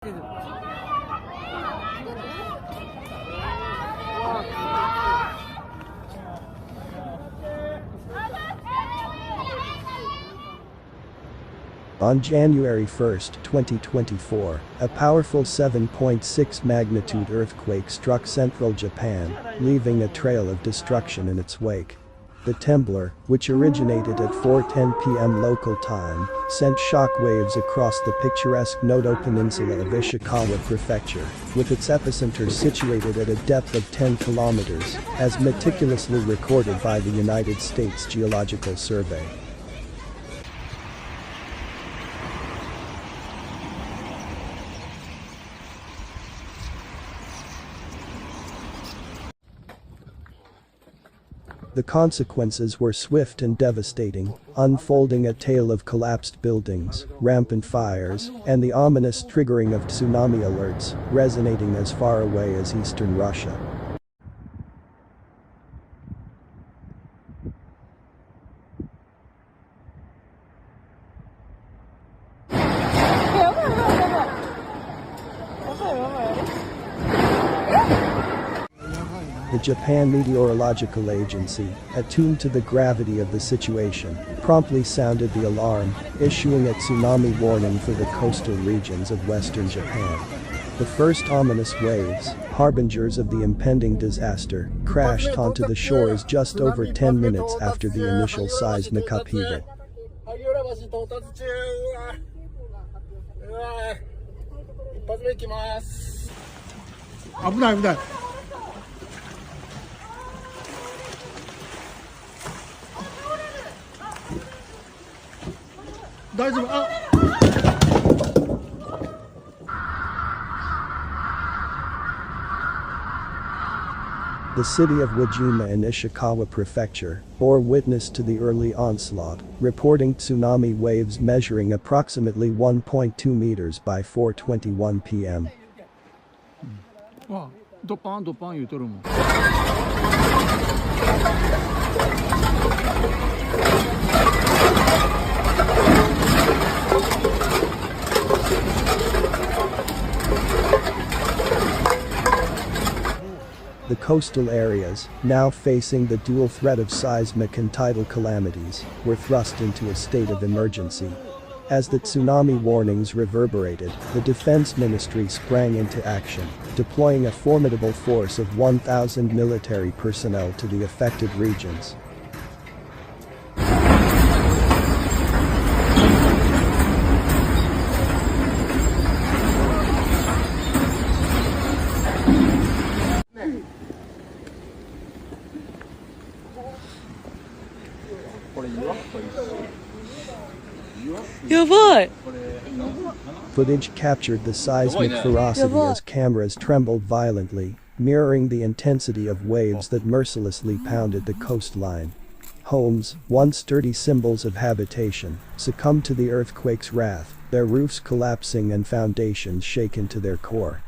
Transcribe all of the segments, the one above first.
On January 1, 2024, a powerful 7.6 magnitude earthquake struck central Japan, leaving a trail of destruction in its wake. The tremor, which originated at 4:10 p.m. local time, sent shockwaves across the picturesque Noto Peninsula of Ishikawa Prefecture, with its epicenter situated at a depth of 10 kilometers, as meticulously recorded by the United States Geological Survey. The consequences were swift and devastating, unfolding a tale of collapsed buildings, rampant fires, and the ominous triggering of tsunami alerts, resonating as far away as eastern Russia. The Japan Meteorological Agency, attuned to the gravity of the situation, promptly sounded the alarm, issuing a tsunami warning for the coastal regions of western Japan. The first ominous waves, harbingers of the impending disaster, crashed onto the shores just over 10 minutes after the initial seismic upheaval. The city of Wajima in Ishikawa Prefecture bore witness to the early onslaught, reporting tsunami waves measuring approximately 1.2 meters by 4:21 p.m. The coastal areas, now facing the dual threat of seismic and tidal calamities, were thrust into a state of emergency. As the tsunami warnings reverberated, the Defense Ministry sprang into action, deploying a formidable force of 1,000 military personnel to the affected regions. Footage captured the seismic ferocity as cameras trembled violently, mirroring the intensity of waves that mercilessly pounded the coastline. Homes, once sturdy symbols of habitation, succumbed to the earthquake's wrath, their roofs collapsing and foundations shaken to their core.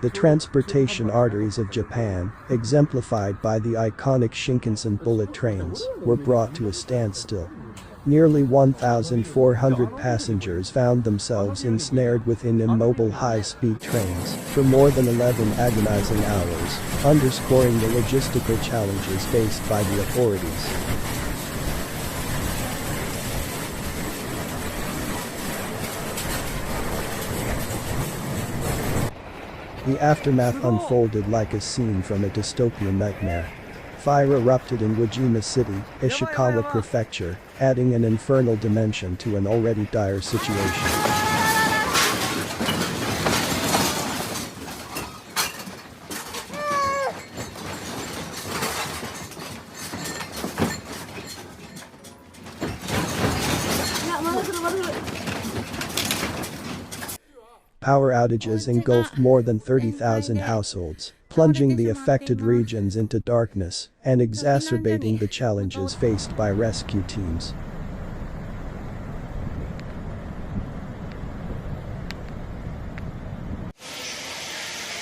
The transportation arteries of Japan, exemplified by the iconic Shinkansen bullet trains, were brought to a standstill. Nearly 1,400 passengers found themselves ensnared within immobile high-speed trains for more than 11 agonizing hours, underscoring the logistical challenges faced by the authorities. The aftermath unfolded like a scene from a dystopian nightmare. Fire erupted in Wajima City, Ishikawa Prefecture, adding an infernal dimension to an already dire situation. Power outages engulfed more than 30,000 households, plunging the affected regions into darkness and exacerbating the challenges faced by rescue teams.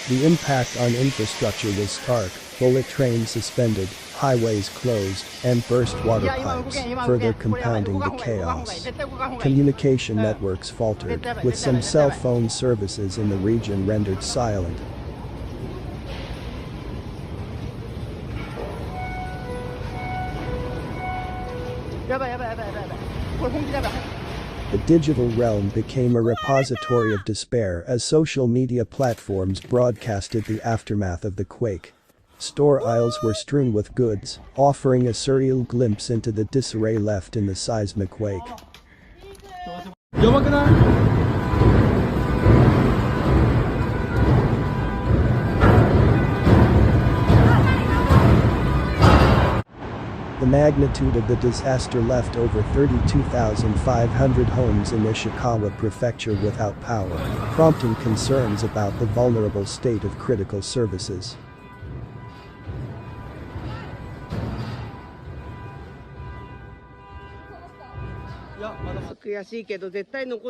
The impact on infrastructure was stark, bullet trains suspended, highways closed, and burst water pipes, further compounding the chaos. Communication networks faltered, with some cell phone services in the region rendered silent. The digital realm became a repository of despair as social media platforms broadcasted the aftermath of the quake. Store aisles were strewn with goods, offering a surreal glimpse into the disarray left in the seismic wake. The magnitude of the disaster left over 32,500 homes in Ishikawa prefecture without power, prompting concerns about the vulnerable state of critical services.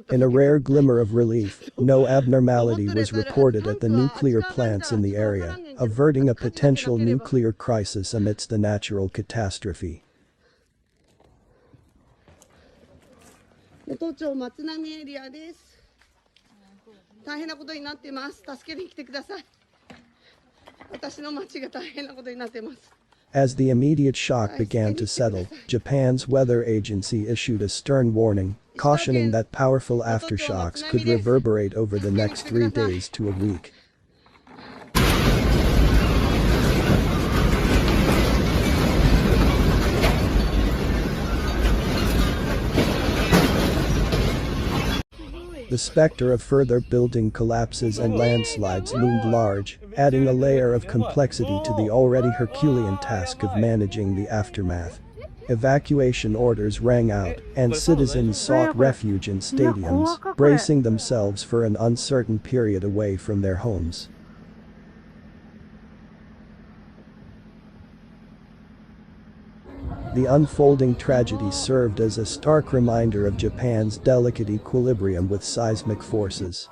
In a rare glimmer of relief, no abnormality was reported at the nuclear plants in the area, averting a potential nuclear crisis amidst the natural catastrophe. As the immediate shock began to settle, Japan's weather agency issued a stern warning, cautioning that powerful aftershocks could reverberate over the next 3 days to a week. The specter of further building collapses and landslides loomed large, adding a layer of complexity to the already Herculean task of managing the aftermath. Evacuation orders rang out, and citizens sought refuge in stadiums, bracing themselves for an uncertain period away from their homes. The unfolding tragedy served as a stark reminder of Japan's delicate equilibrium with seismic forces.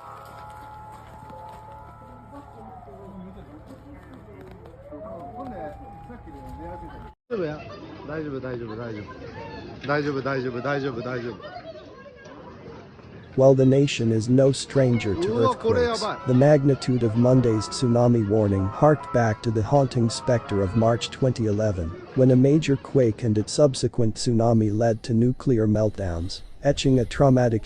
While the nation is no stranger to earthquakes, the magnitude of Monday's tsunami warning harked back to the haunting specter of March 2011, when a major quake and its subsequent tsunami led to nuclear meltdowns, etching a traumatic